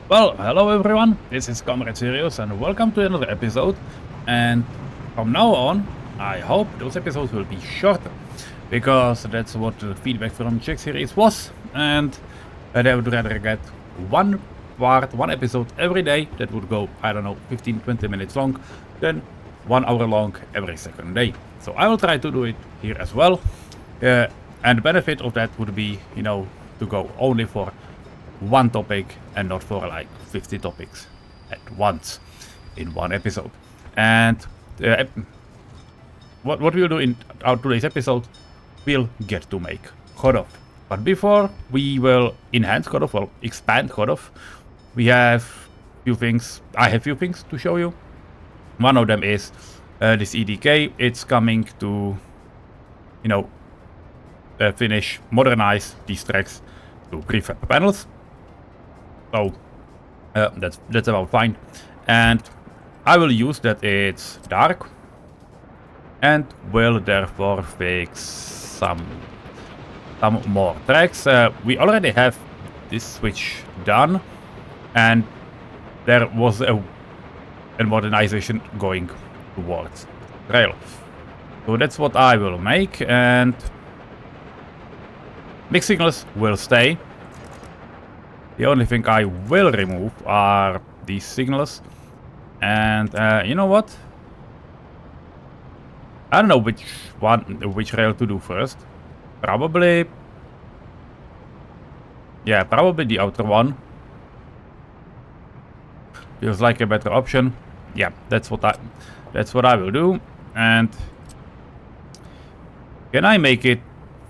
Well, hello everyone, this is comrade-Sirius and welcome to another episode. And from now on, I hope those episodes will be shorter, because that's what the feedback from Czech series was. And they would rather get one episode every day that would go, I don't know, 15-20 minutes long, than 1 hour long every second day. So I will try to do it here as well. And the benefit of that would be, to go only for one topic and not for like 50 topics at once in one episode. And what we'll do in our today's episode, we'll get to make Chodov. But before we will enhance Chodov, well, expand Chodov, we have few things. I have few things to show you. One of them is this EDK. It's coming to, finish, modernize these tracks to prefab panels. So that's about fine, and I will use that it's dark, and will therefore fix some more tracks. We already have this switch done, and there was a modernization going towards rail. So that's what I will make, and mixed signals will stay. The only thing I will remove are these signals. And you know what? I don't know which rail to do first. Probably... yeah, probably the outer one. Feels like a better option. Yeah, that's what I will do. And can I make it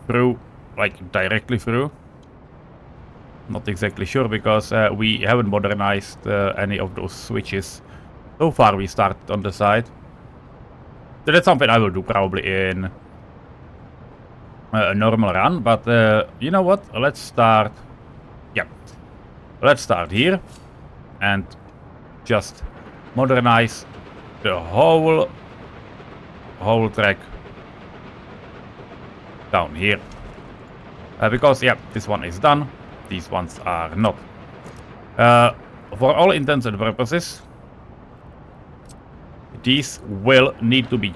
through, like directly through? Not exactly sure, because we haven't modernized any of those switches. So far we started on the side. So that's something I will do probably in a normal run. But you know what? Let's start... yeah. Let's start here. And just modernize the whole track down here. Because, yeah, this one is done. These ones are not. For all intents and purposes, this will need to be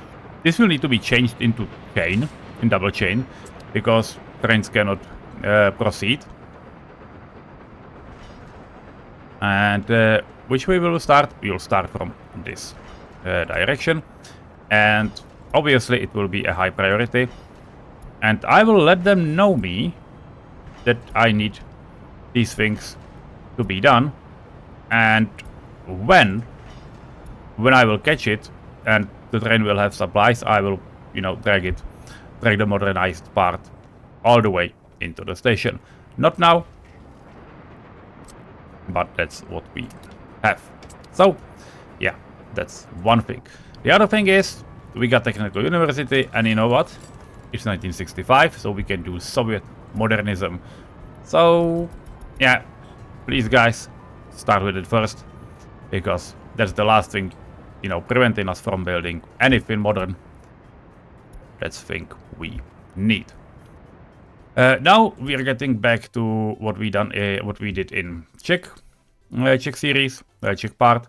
changed into chain, in double chain, because trains cannot proceed. And which way will we start? We will start from this direction, and obviously it will be a high priority. And I will let them know me that I need these things to be done, and when I will catch it and the train will have supplies, I will, drag the modernized part all the way into the station. Not now, but that's what we have. So, yeah, that's one thing. The other thing is, we got Technical University, and you know what? It's 1965, so we can do Soviet modernism. So, yeah, please guys, start with it first, because that's the last thing, preventing us from building anything modern. That's the thing we need. Now we are getting back to what we did in Czech series, Czech part.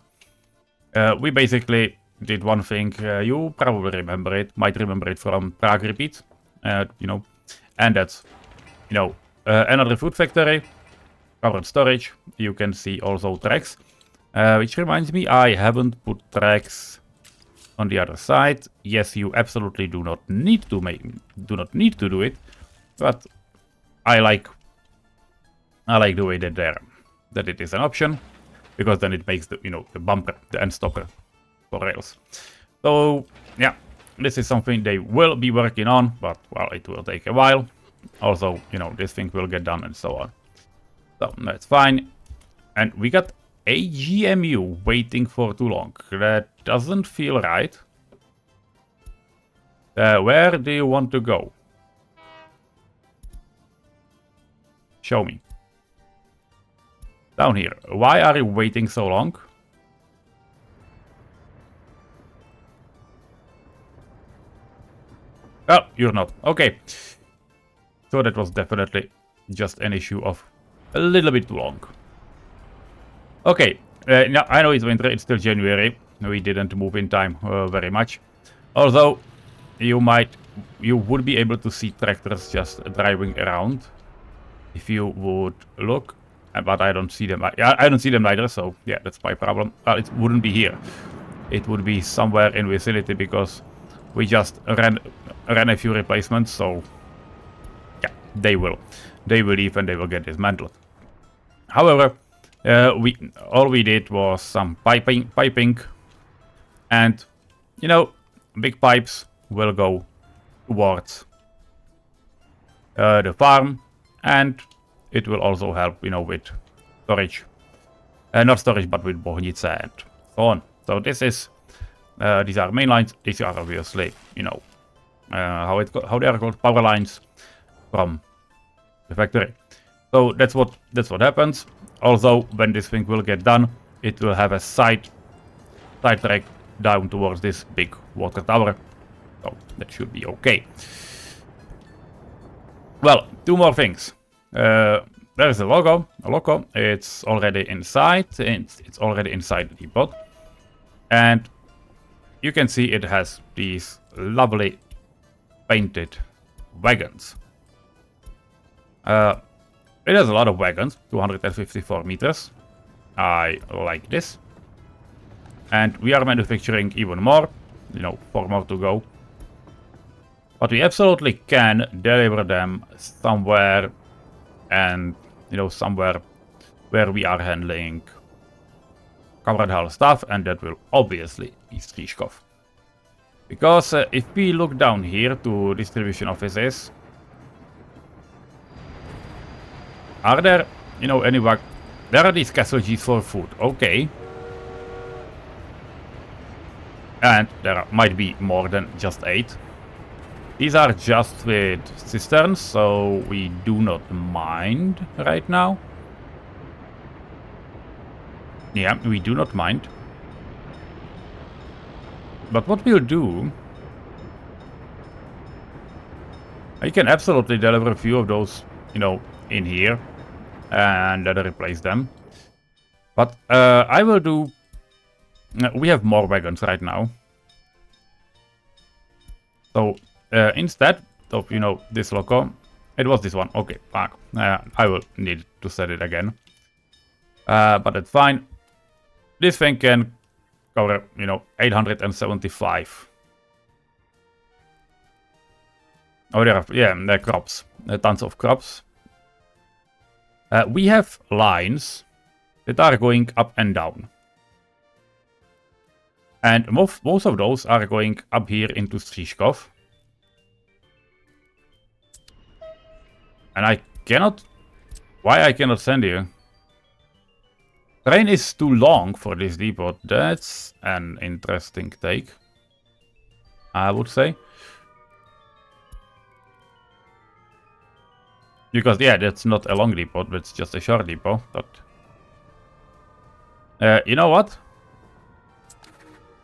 We basically did one thing. You probably remember it, might remember it from Prague Repeat, and that's, another food factory, covered storage. You can see also tracks, which reminds me, I haven't put tracks on the other side. Yes, you absolutely do not need to do it, but I like the way that it is an option, because then it makes the the bumper, the end stopper for rails. So yeah, this is something they will be working on, but well, it will take a while. Also, this thing will get done and so on. So that's fine. And we got AGMU waiting for too long. That doesn't feel right. Where do you want to go? Show me. Down here. Why are you waiting so long? Oh, you're not. Okay. So that was definitely just an issue of a little bit too long. Okay, now I know it's winter, it's still January. We didn't move in time very much. Although, you would be able to see tractors just driving around. If you would look, but I don't see them. I don't see them either, so yeah, that's my problem. Well, it wouldn't be here. It would be somewhere in vicinity because we just ran a few replacements, so yeah, they will leave and they will get dismantled. However, all we did was some piping, and you know, big pipes will go towards the farm, and it will also help, you know, with storage, not storage, but with bohnice and so on. So this is these are main lines. These are obviously, you know, how they are called, power lines from the factory. So that's what happens. Although when this thing will get done, it will have a side track down towards this big water tower. So that should be okay. Well, two more things. There is a logo. It's already inside. It's already inside the depot, and you can see it has these lovely painted wagons. It has a lot of wagons, 254 meters. I like this. And we are manufacturing even more, you know, 4 more to go. But we absolutely can deliver them somewhere, and, you know, somewhere where we are handling comrade stuff, and that will obviously be Stříškov. Because if we look down here to distribution offices, are there, you know, any there are these castle Gs for food, okay. And there might be more than just 8. These are just with cisterns, so we do not mind right now. Yeah, we do not mind. But what we'll do, I can absolutely deliver a few of those, you know, in here and then replace them. But I will do. We have more wagons right now. So instead of, you know, this loco, it was this one. Okay, fuck. I will need to set it again. But that's fine. This thing can cover, you know, 875. Oh, there are, yeah, there are crops. Tons of crops. We have lines that are going up and down. And most of those are going up here into Stříškov. And I cannot... Why I cannot send you? Train is too long for this depot. That's an interesting take, I would say. Because, yeah, that's not a long depot, but it's just a short depot. But you know what?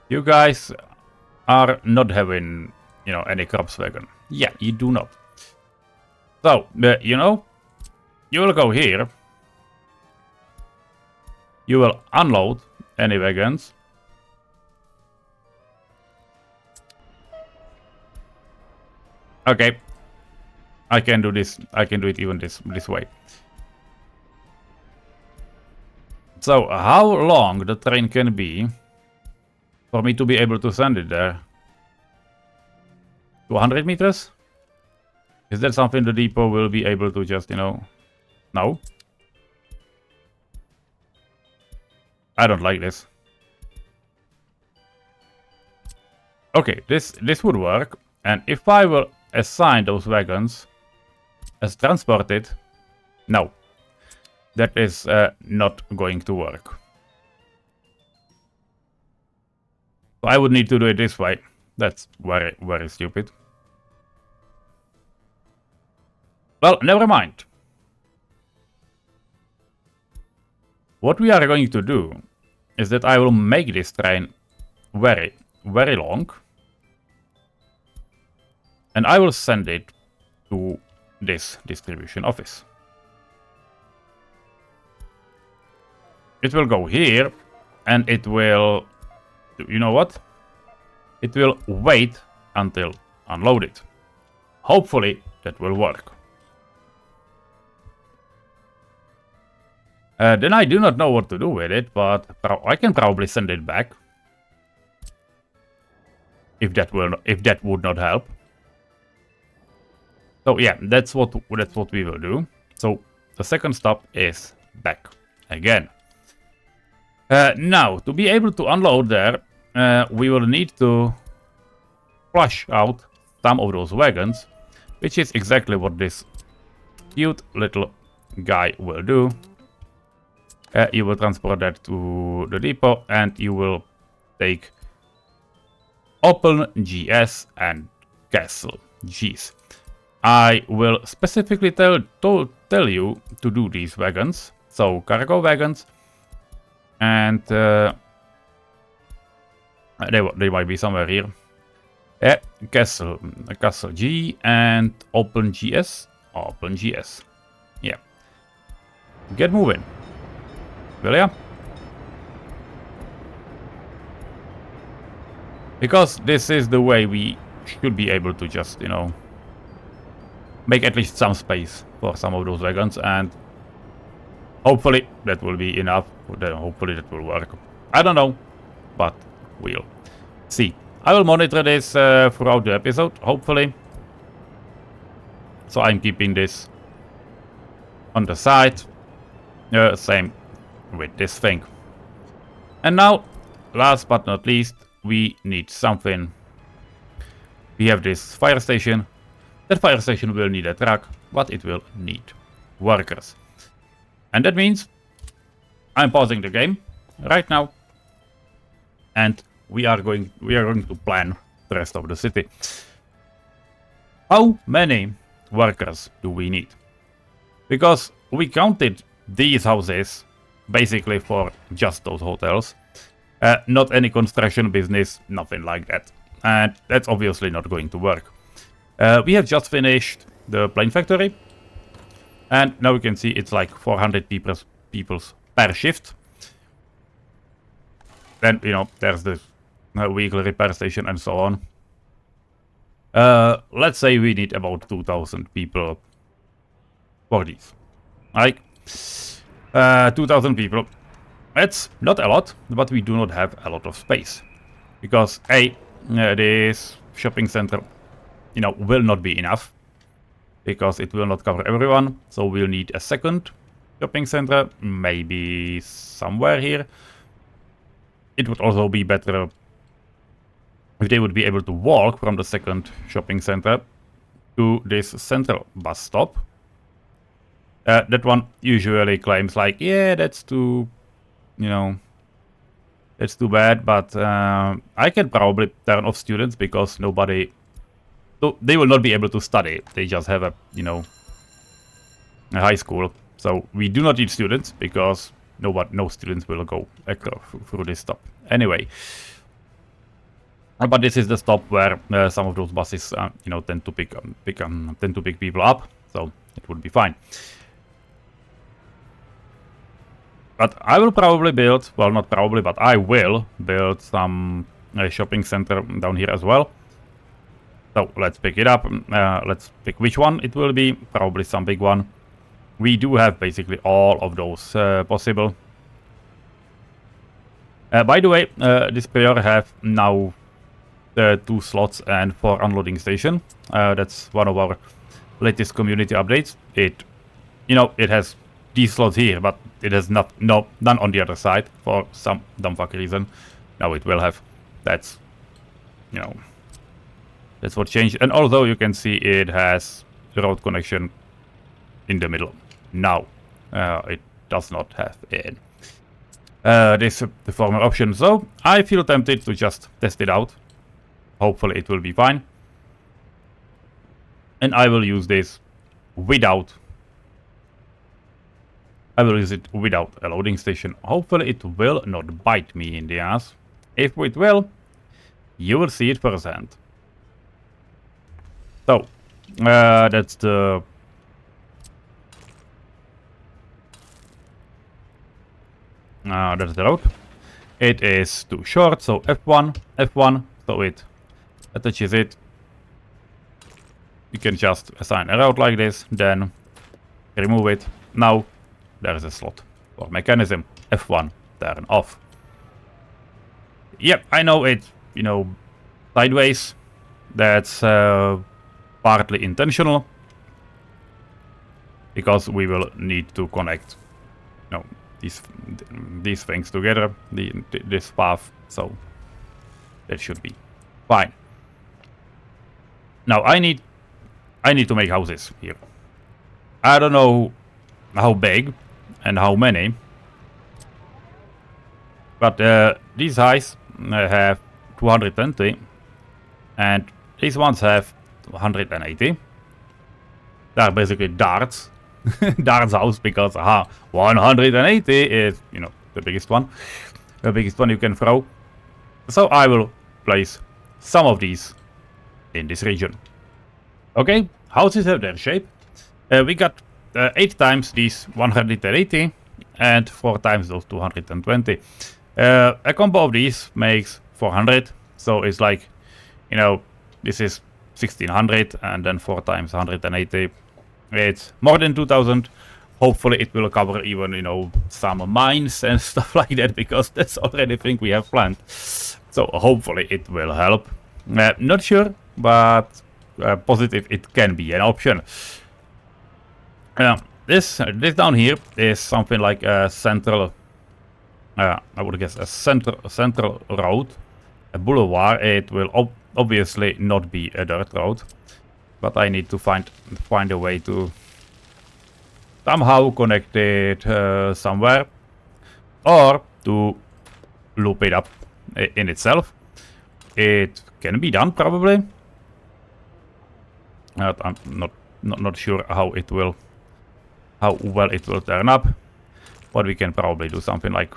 You guys are not having, you know, any crops wagon. Yeah, you do not. So, you know, you will go here. You will unload any wagons. Okay. I can do this. I can do it even this way. So, how long the train can be for me to be able to send it there? 200 meters? Is that something the depot will be able to just, you know... No? I don't like this. Okay, this would work. And if I will assign those wagons as transported... No. That is not going to work. So I would need to do it this way. That's very, very stupid. Well, never mind. What we are going to do is that I will make this train very, very long. And I will send it to this distribution office. it will go here, and it will, you know what? It will wait until unloaded. Hopefully that will work. Then I do not know what to do with it, but I can probably send it back. If that would not help. So yeah, that's what we will do. So the second stop is back again. Now to be able to unload there, we will need to flush out some of those wagons, which is exactly what this cute little guy will do. You will transport that to the depot, and you will take Open GS and Castle Gs. I will specifically tell you to do these wagons. So cargo wagons, and they might be somewhere here. Castle G and Open GS. Open GS. Yeah. Get moving. Will ya? Because this is the way we should be able to just, you know, make at least some space for some of those wagons, and hopefully that will be enough. Hopefully that will work. I don't know, but we'll see. I will monitor this throughout the episode, hopefully. So I'm keeping this on the side. Same with this thing. And now, last but not least, we need something. We have this fire station. That fire station will need a truck, but it will need workers. And that means I'm pausing the game right now, and we are going to plan the rest of the city. How many workers do we need? Because we counted these houses basically for just those hotels. Not any construction business, nothing like that. And that's obviously not going to work. We have just finished the plane factory. And now we can see it's like 400 people per shift. Then, you know, there's the vehicle repair station and so on. Let's say we need about 2,000 people for these. Like, 2,000 people. It's not a lot, but we do not have a lot of space. Because this shopping center, you know, will not be enough. Because it will not cover everyone. So we'll need a second shopping center, maybe somewhere here. It would also be better if they would be able to walk from the second shopping center to this central bus stop. That one usually claims like, yeah, that's too, you know, that's too bad, but I can probably turn off students because nobody, so they will not be able to study. They just have a, you know, a high school. So we do not need students because no students will go through this stop. Anyway, but this is the stop where some of those buses, you know, tend to pick people up. So it would be fine. But I will probably build, well, not probably, but I will build some shopping center down here as well. So let's pick it up. Let's pick which one it will be. Probably some big one. We do have basically all of those possible. By the way, this player have now 2 slots and 4 unloading station. That's one of our latest community updates. It, you know, it has these slots here, but it has none on the other side for some dumb fuck reason. Now it will have. That's, you know, that's what changed. And although you can see it has road connection in the middle. Now it does not have in this the former option. So I feel tempted to just test it out. Hopefully it will be fine. And I will use this without. I will use it without a loading station. Hopefully it will not bite me in the ass. If it will, you will see it firsthand. So, that's the... That's the road. It is too short, so F1, F1, so it attaches it. You can just assign a route like this, then remove it. Now there is a slot for mechanism. F1, turn off. Yep, I know it, sideways. That's partly intentional, because we will need to connect, these things together, this path. So that should be fine. Now I need to make houses here. I don't know how big and how many, but these guys have 220 and these ones have 180. They're basically darts. Darts house, because 180 is, the biggest one. The biggest one you can throw. So I will place some of these in this region. Okay, houses have their shape. We got 8 times these 180 and 4 times those 220. A combo of these makes 400. So it's like, this is 1600 and then 4 times 180. It's more than 2000. Hopefully it will cover even, some mines and stuff like that, because that's already a thing we have planned. So hopefully it will help. Not sure, but positive it can be an option. This down here is something like a central, I would guess a central road, a boulevard. It will obviously not be a dirt road, but I need to find a way to somehow connect it somewhere, or to loop it up in itself. It can be done probably. I'm not sure how well it will turn up, but we can probably do something like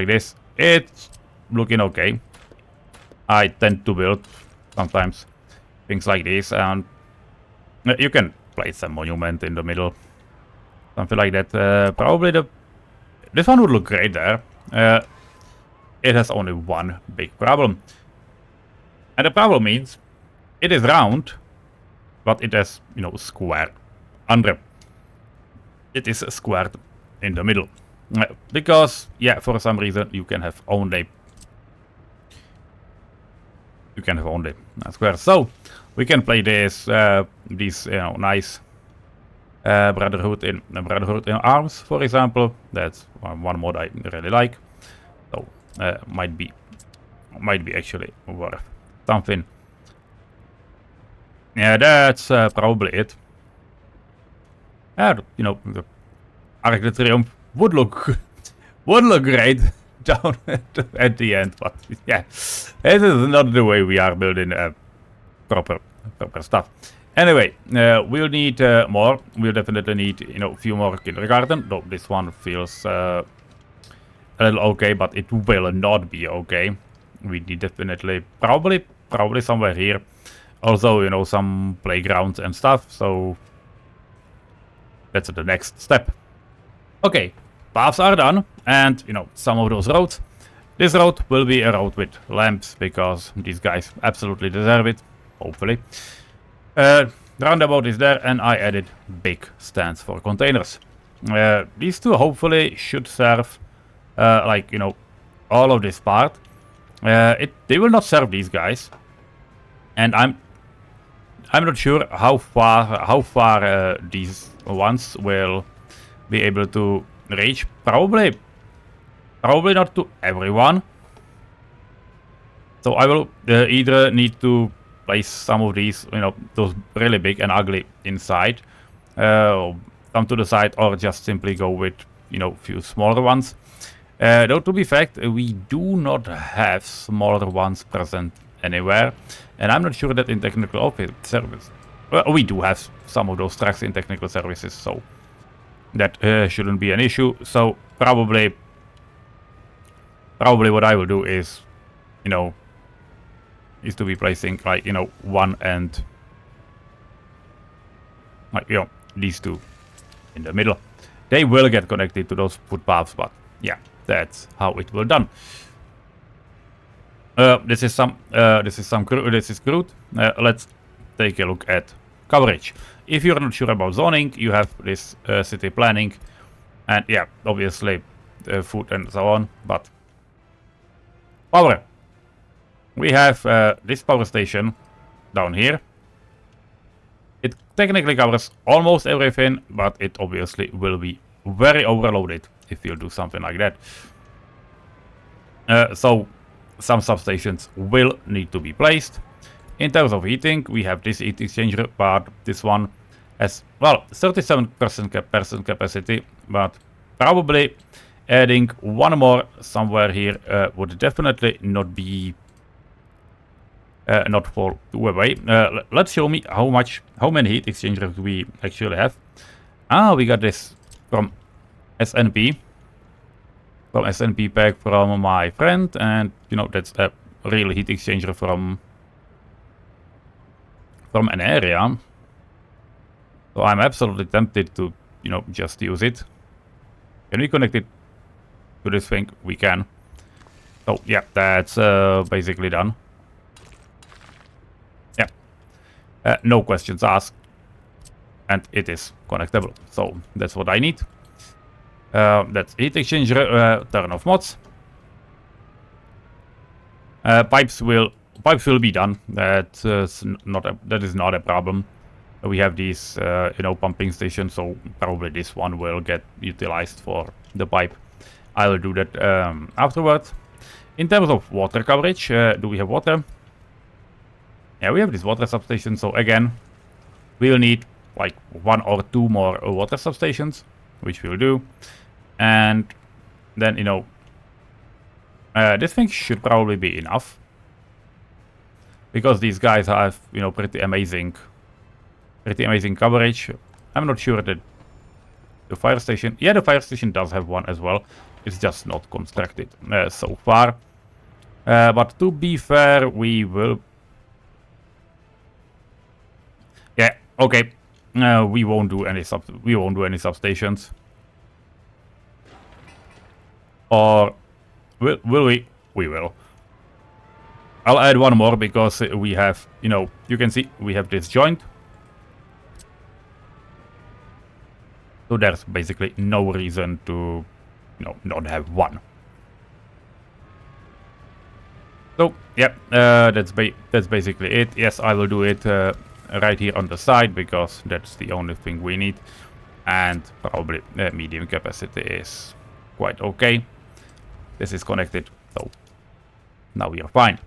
this. It's looking okay. I tend to build sometimes things like this, and you can place a monument in the middle, something like that. Probably this one would look great there. It has only one big problem, and the problem means it is round, but it has square under. It is squared in the middle, because for some reason you can have only squares. So we can play this these nice brotherhood in arms, for example. That's one mod I really like. So might be actually worth something. Yeah, that's probably it. The Arc de Triomphe would look great down at the end, but yeah, this is not the way we are building proper stuff. Anyway, we'll need more. We'll definitely need a few more kindergarten. Though this one feels a little okay, but it will not be okay. We need definitely probably somewhere here. Also, some playgrounds and stuff. So that's the next step. Okay, paths are done, and some of those roads. This road will be a road with lamps, because these guys absolutely deserve it. Hopefully. Roundabout is there, and I added big stands for containers. These two hopefully should serve, all of this part. They will not serve these guys, and I'm not sure how far these ones will be able to reach. Probably not to everyone. So I will either need to place some of these, those really big and ugly inside, come to the side, or just simply go with, few smaller ones. Though to be fact, we do not have smaller ones present anywhere, and I'm not sure that in technical office service. Well, we do have some of those tracks in technical services, so that shouldn't be an issue. So probably what I will do is, is to be placing one and these two in the middle. they will get connected to those footpaths, but yeah, that's how it will done. This is crude. Let's take a look at coverage. If you're not sure about zoning, you have this city planning, and yeah, obviously food and so on. But power, we have this power station down here. It technically covers almost everything, but it obviously will be very overloaded if you do something like that. So some substations will need to be placed. In terms of heating, we have this heat exchanger, but this one has, well, 37% capacity, but probably adding one more somewhere here would definitely not be not fall too away. Let's show me how many heat exchangers we actually have. Ah, we got this from SNP. From SNP pack from my friend, and you know, that's a real heat exchanger from an area. So I'm absolutely tempted to, you know, just use it. Can we connect it to this thing? We can. So yeah, that's basically done. Yeah, no questions asked, and it is connectable. So that's what I need. That's heat exchanger. Turn off mods. Pipes will be done. That is not a problem. We have these you know, pumping stations, so probably this one will get utilized for the pipe. I will do that afterwards. In terms of water coverage, do we have water? Yeah, we have this water substation. So again, we'll need like 1 or 2 more water substations, which we'll do. And then, you know, this thing should probably be enough, because these guys have, you know, pretty amazing coverage. I'm not sure that the fire station, yeah, the fire station does have one as well. It's just not constructed so far. But to be fair, we will. Yeah, okay. We won't do any substations. Or will we? We will. I'll add one more because we have, you know, you can see we have this joint. So there's basically no reason to, you know, not have one. So yeah, that's basically it. Yes, I will do it right here on the side because that's the only thing we need, and probably medium capacity is quite okay. This is connected, so now we are fine.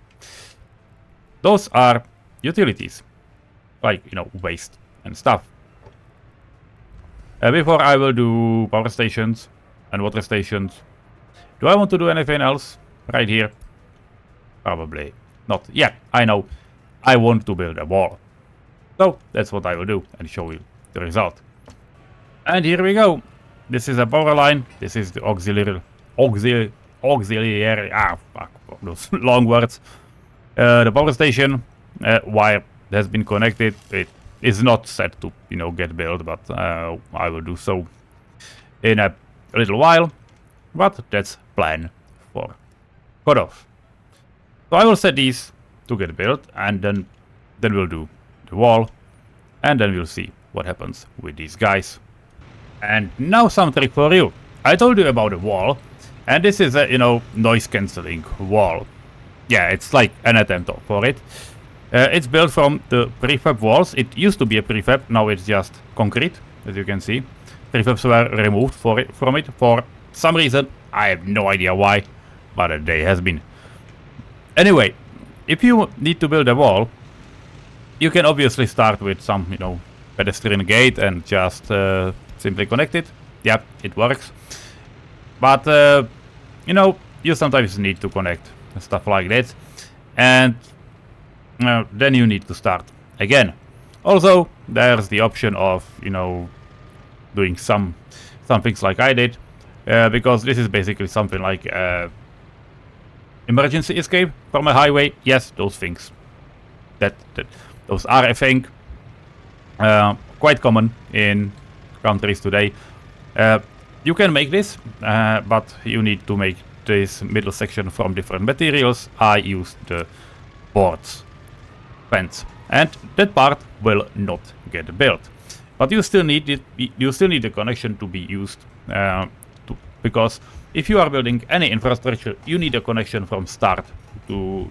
Those are utilities, like, you know, waste and stuff. Before I will do power stations and water stations, do I want to do anything else right here? Probably not. Yeah, I know. I want to build a wall. So that's what I will do and show you the result. And here we go. This is a power line. This is the auxiliary, fuck those long words. The power station wire has been connected. It is not set to, you know, get built, but I will do so in a little while. But that's plan for Chodov. So I will set these to get built, and then we'll do the wall, and then we'll see what happens with these guys. And now some trick for you. I told you about the wall, and this is a, you know, noise cancelling wall. Yeah, it's like an attempt for it. It's built from the prefab walls. It used to be a prefab, now it's just concrete, as you can see. Prefabs were removed from it for some reason. I have no idea why, but they has been. Anyway, if you need to build a wall, you can obviously start with some, you know, pedestrian gate and just simply connect it. Yep, it works. But, you know, you sometimes need to connect stuff like that. And then you need to start again. Also, there's the option of, you know, doing some things like I did. Because this is basically something like emergency escape from a highway. Yes, those things. Those are a thing. Quite common in countries today. you can make this, but you need to make this middle section from different materials. I used the boards fence, and that part will not get built. But you still need it. You still need the connection to be used, because if you are building any infrastructure, you need a connection from start to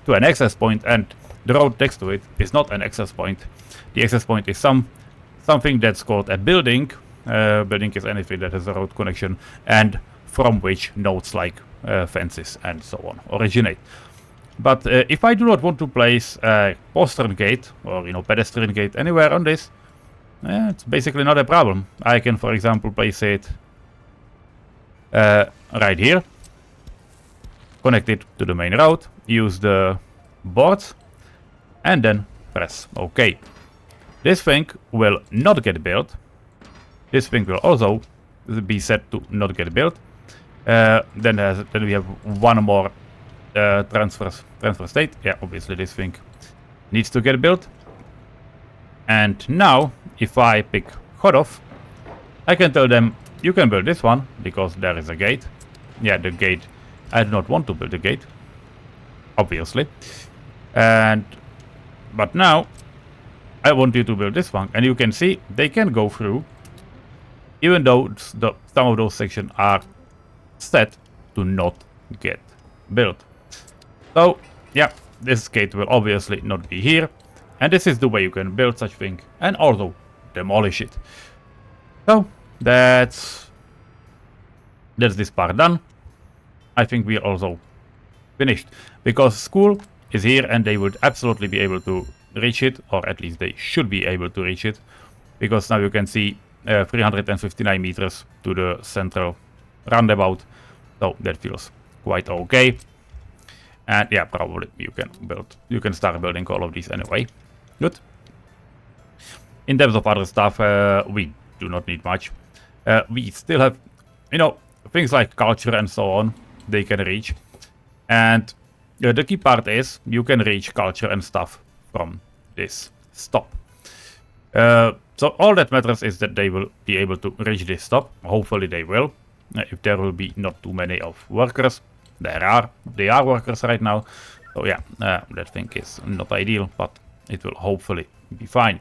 an access point, and the road next to it is not an access point. The access point is something that's called a building. Building is anything that has a road connection and from which nodes like fences and so on originate. But if I do not want to place a postern gate or pedestrian gate anywhere on this, it's basically not a problem. I can, for example, place it right here, connect it to the main road, use the boards, and then press OK. This thing will not get built. This thing will also be set to not get built. Then we have one more transfer state. Yeah, obviously this thing needs to get built. And now, if I pick Chodov, I can tell them, you can build this one, because there is a gate. Yeah, the gate, I do not want to build a gate, obviously. But now, I want you to build this one. And you can see, they can go through, even though some of those sections are set to not get built. So, yeah, this gate will obviously not be here. And this is the way you can build such thing and also demolish it. So, that's this part done. I think we are also finished. Because school is here and they would absolutely be able to reach it, or at least they should be able to reach it. Because now you can see 359 meters to the central roundabout. So that feels quite okay. And yeah, probably you can start building all of these anyway. Good. In terms of other stuff, we do not need much. We still have, things like culture and so on, they can reach. And the key part is you can reach culture and stuff from this stop. So all that matters is that they will be able to reach this stop. Hopefully they will. If there will be not too many of workers. They are workers right now. So yeah, that thing is not ideal, but it will hopefully be fine.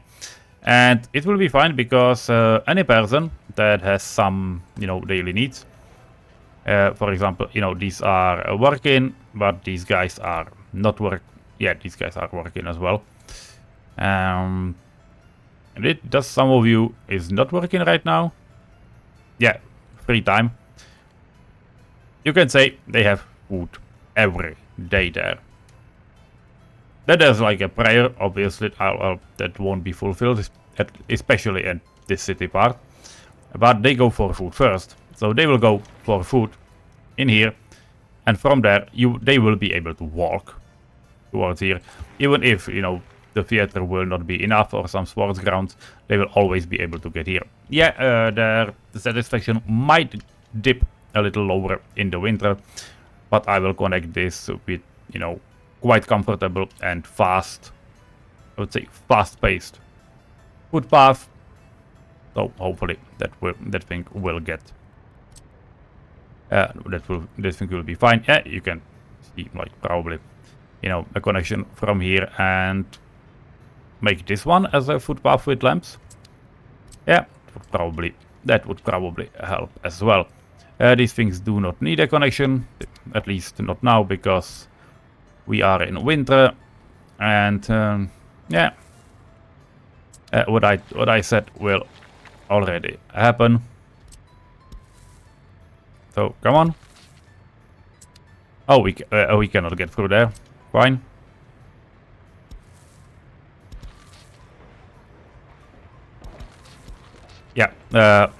And it will be fine because any person that has some, daily needs, for example, these are working, but these guys are not these guys are working as well. And does some of you is not working right now? Yeah, free time. You can say they have food every day there. Then there's like a prayer, obviously, that won't be fulfilled, especially in this city part. But they go for food first. So they will go for food in here. And from there, they will be able to walk towards here. Even if, the theater will not be enough or some sports grounds, they will always be able to get here. Yeah, their satisfaction might dip a little lower in the winter, but I will connect this with, quite comfortable and fast, I would say fast-paced footpath. So hopefully that thing will get, this thing will be fine. Yeah, you can see like probably, a connection from here and make this one as a footpath with lamps. Yeah, that would probably help as well. These things do not need a connection, at least not now, because we are in winter. And yeah, what I said will already happen. So come on. Oh, we cannot get through there. Fine. Yeah,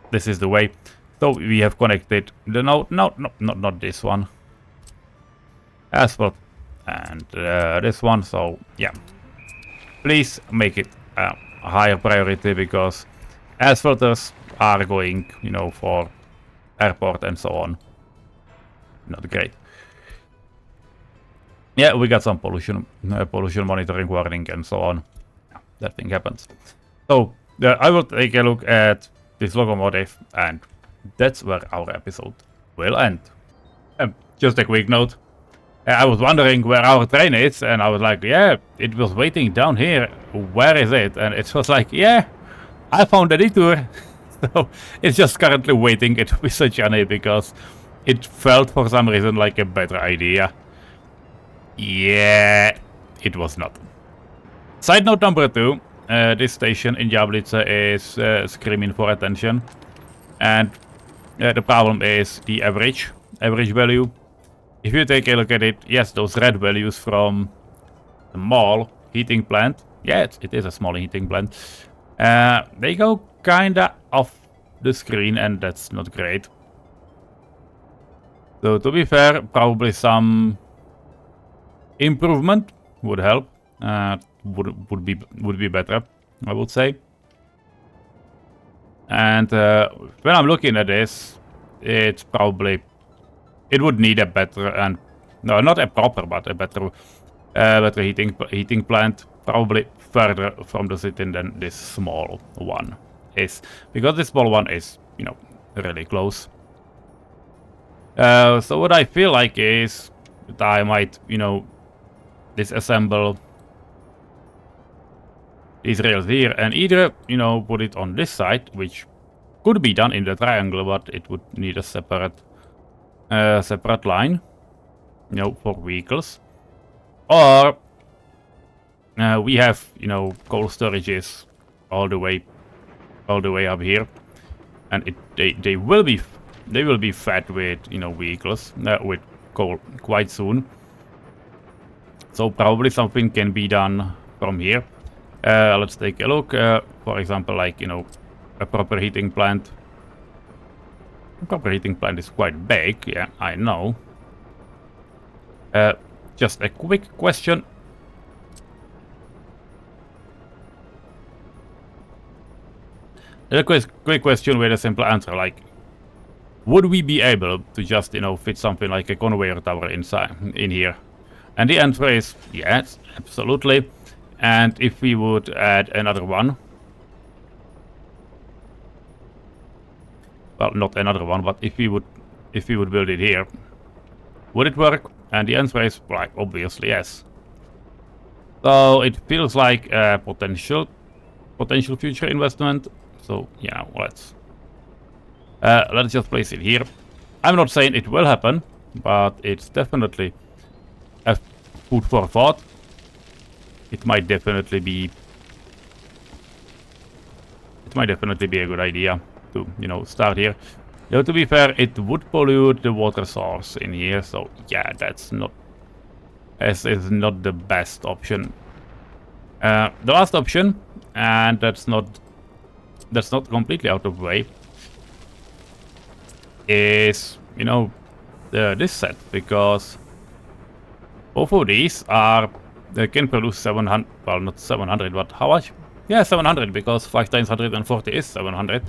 this is the way. So we have connected the node. No, not this one. Asphalt and this one. So yeah, please make it a higher priority because asphalters are going, for airport and so on. Not great. Yeah, we got some pollution monitoring warning and so on. Yeah, that thing happens. So I will take a look at this locomotive, and that's where our episode will end. Just a quick note. I was wondering where our train is, and I was like, yeah, it was waiting down here. Where is it? And it was like, yeah, I found a detour. So it's just currently waiting. It will be such an because it felt for some reason like a better idea. Yeah, it was not. Side note number 2. This station in Jablitz is screaming for attention. And the problem is the average value. If you take a look at it, yes, those red values from the small heating plant. Yeah, it is a small heating plant. They go kinda off the screen, and that's not great. So to be fair, probably some improvement would help. Would be better, I would say. And when I'm looking at this, it's probably it would need a better and no, not a proper, but a better heating plant, probably further from the city than this small one is, because this small one is, you know, really close. So what I feel like is that I might, you know, disassemble these rails here and either, you know, put it on this side, which could be done in the triangle, but it would need a separate line, you know, for vehicles. Or we have, you know, coal storages all the way up here, and they will be fed with, you know, vehicles with coal quite soon. So probably something can be done from here. Let's take a look. For example, like, you know, a proper heating plant. A proper heating plant is quite big, yeah, I know. Just a quick question. A quick question with a simple answer, like, would we be able to just, you know, fit something like a conveyor tower in here? And the answer is yes, absolutely. And if we would add another one, well, not another one, but if we would build it here, would it work? And the answer is, like, obviously yes. So it feels like a potential future investment. So yeah, let's just place it here. I'm not saying it will happen, but it's definitely a food for thought. It might definitely be a good idea to, you know, start here. Though to be fair, it would pollute the water source in here, so yeah, that's not the best option. The last option, and that's not completely out of the way, is, you know, this set, because both of these they can produce 700, well, not 700, but how much? Yeah, 700, because 5 times 140 is 700.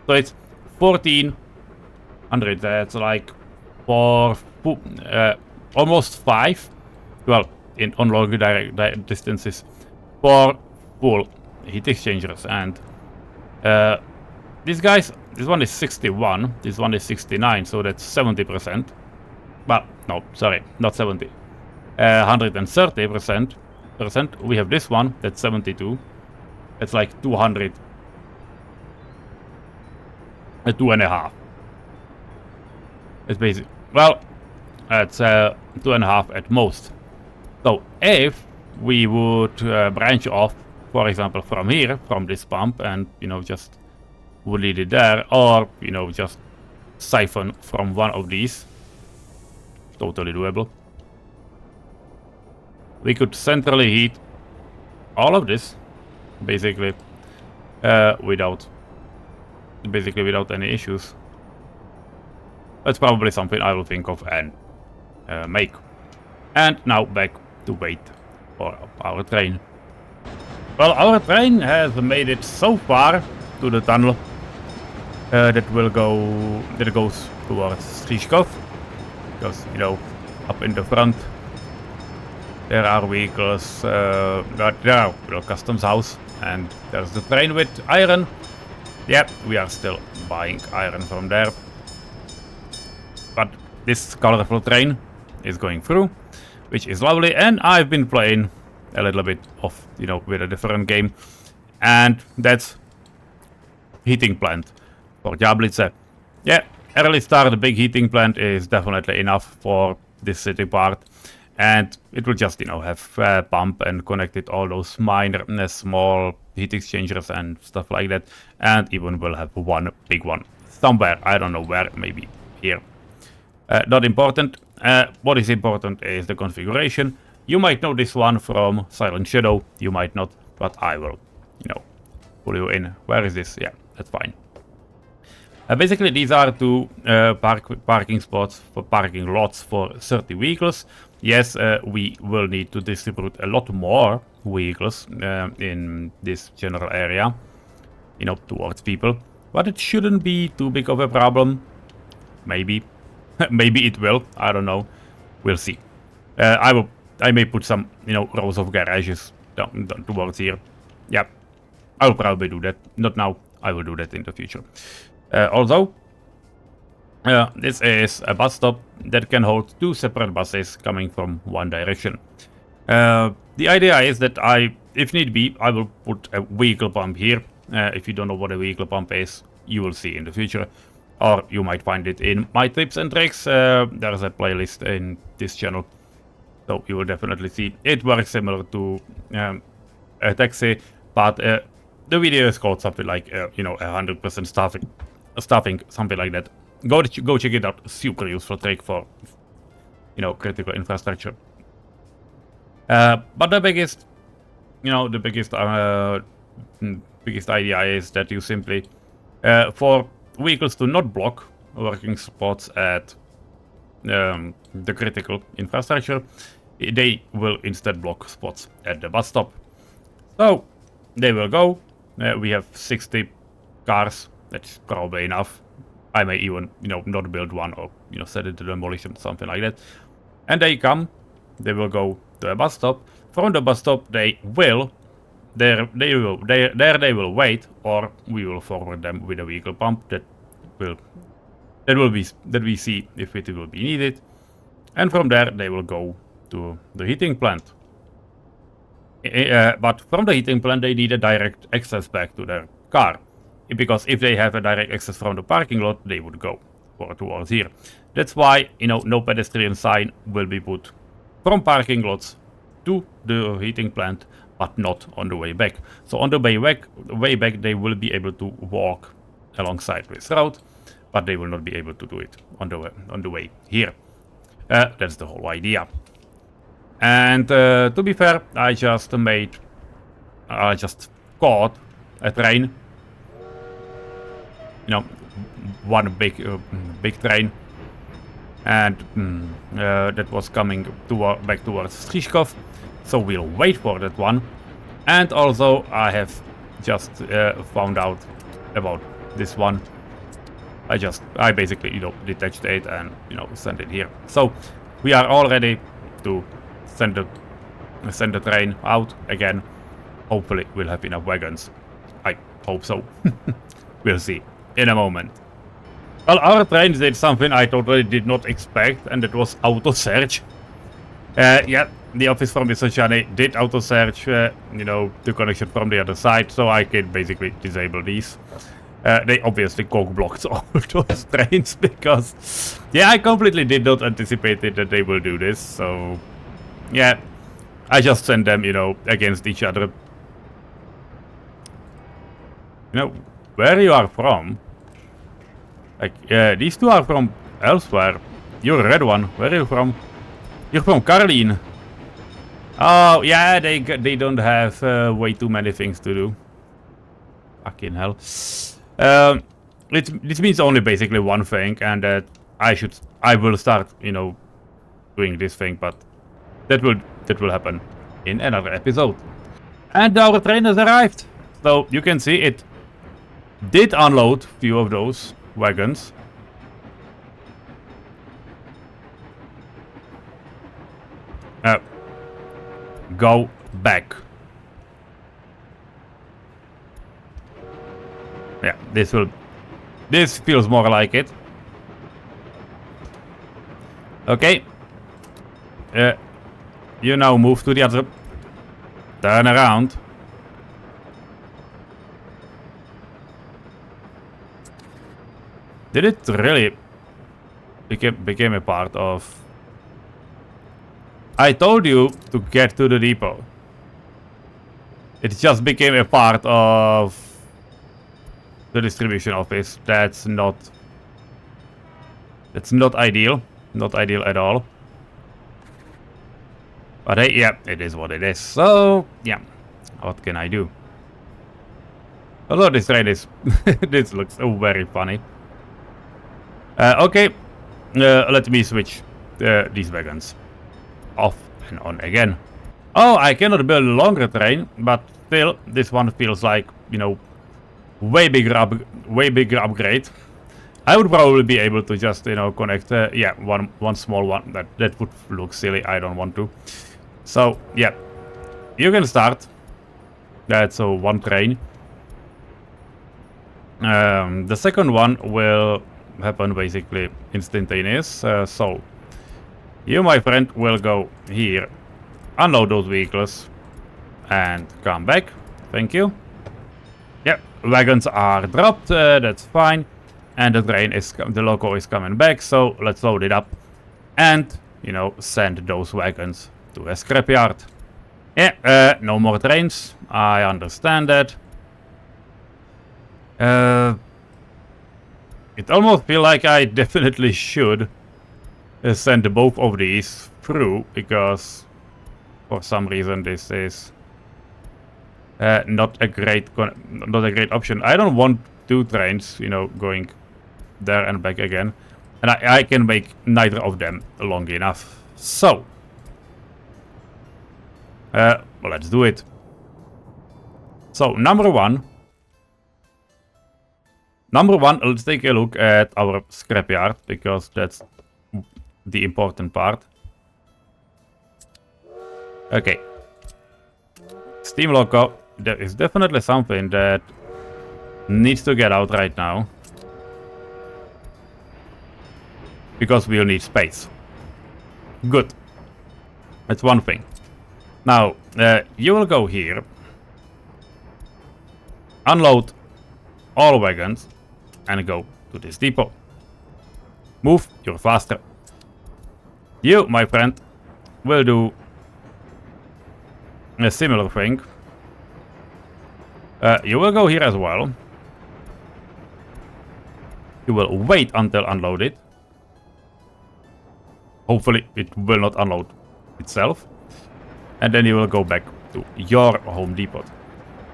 So it's 1400, that's like almost 5, well, on longer direct distances, 4 full heat exchangers. And this one is 61, this one is 69, so that's 70%. Well, no, sorry, not 70. 130%. We have this one, that's 72. It's like 200. 2.5. It's basically, well, it's 2.5 at most. So if we would branch off, for example, from here, from this pump, and, you know, just would lead it there, or, you know, just siphon from one of these, totally doable. We could centrally heat all of this, basically, without any issues. That's probably something I will think of and make. And now back to wait for our train. Well, our train has made it so far to the tunnel that goes towards Žižkov, because, you know, up in the front there are vehicles, there are customs house, and there's the train with iron, Yep, we are still buying iron from there. But this colorful train is going through, which is lovely. And I've been playing a little bit of, with a different game. And that's heating plant for Jablitze. Yeah, early start, the big heating plant is definitely enough for this city part. And it will just, have a pump and connected all those minor, small heat exchangers and stuff like that. And even will have one big one somewhere. I don't know where, maybe here. Not important. What is important is the configuration. You might know this one from Silent Shadow. You might not, but I will, pull you in. Where is this? Yeah, that's fine. Basically, these are two parking spots for parking lots for 30 vehicles. Yes, we will need to distribute a lot more vehicles in this general area, towards people. But it shouldn't be too big of a problem. Maybe. Maybe it will. I don't know. We'll see. I may put some, rows of garages down towards here. Yeah, I'll probably do that. Not now. I will do that in the future. Although, this is a bus stop that can hold two separate buses coming from one direction. The idea is that if need be, I will put a vehicle pump here. If you don't know what a vehicle pump is, you will see in the future. Or you might find it in my tips and tricks. There's a playlist in this channel. So you will definitely see. It works similar to a taxi, but the video is called something like, 100% stuffing, something like that. Go check it out. Super useful trick for, critical infrastructure. But the biggest, biggest idea is that you simply, for vehicles to not block working spots at the critical infrastructure, they will instead block spots at the bus stop. So they will go. We have 60 cars. That's probably enough. I may even, not build one or, set it to demolition, something like that. And they come. They will go to a bus stop. From the bus stop, they will wait, or we will forward them with a vehicle pump that we see if it will be needed. And from there, they will go to the heating plant. But from the heating plant, they need a direct access back to their car. Because if they have a direct access from the parking lot, they would go towards here. That's why, no pedestrian sign will be put from parking lots to the heating plant, but not on the way back. So on the way back, they will be able to walk alongside this road, but they will not be able to do it on the way here. That's the whole idea. And to be fair, I just caught a train. One big train, and that was coming back towards Striškov. So we'll wait for that one. And also, I have just found out about this one. I basically, detached it and, sent it here. So we are all ready to send the train out again. Hopefully we'll have enough wagons. I hope so. We'll see in a moment. Well, our train did something I totally did not expect, and that was auto search. Yeah, the office from Mr. Chani did auto search, the connection from the other side, so I can basically disable these. They obviously cock-blocked all those trains because, yeah, I completely did not anticipate it that they will do this. So, yeah, I just send them, against each other. Where you are from? Like, these two are from elsewhere. You're a red one. Where are you from? You're from Karlin. Oh, yeah, they don't have way too many things to do. Fucking hell. This means only basically one thing, and that I will start, doing this thing, but that will happen in another episode. And our train has arrived. So you can see it did unload a few of those wagons. Go back. Yeah, this feels more like it. Okay. You now move to the other. Turn around. Did it really became a part of... I told you to get to the depot. It just became a part of the distribution office. That's not ideal. Not ideal at all. But hey, yeah, it is what it is. So, yeah. What can I do? Although this train is... this looks so very funny. Okay. Let me switch these wagons. Off and on again. Oh, I cannot build a longer train, but still, this one feels like, you know, way bigger upgrade. I would probably be able to just, you know, connect, yeah, one small one. That would look silly. I don't want to. So, yeah, you can start. That's so one train. The second one will happen basically instantaneous. So, you, my friend, will go here, unload those vehicles, and come back. Thank you. Yeah, wagons are dropped. That's fine. And the train is, the loco is coming back. So let's load it up, and you know, send those wagons to a scrapyard. Yeah, no more trains. I understand that. It almost feels like I definitely should send both of these through, because for some reason this is not a great option. I don't want two trains, you know, going there and back again, and I can make neither of them long enough. So let's do it. So number one, let's take a look at our scrapyard, because that's the important part. Okay. Steam loco, there is definitely something that needs to get out right now, because we'll need space. Good. That's one thing. Now, you will go here, unload all wagons, and go to this depot. Move, you're faster. You, my friend, will do a similar thing. You will go here as well. You will wait until unloaded. Hopefully it will not unload itself. And then you will go back to your home depot.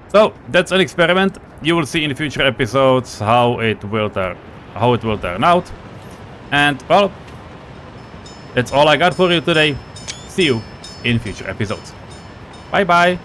So that's an experiment. You will see in future episodes how it will turn out. And well, that's all I got for you today. See you in future episodes. Bye bye.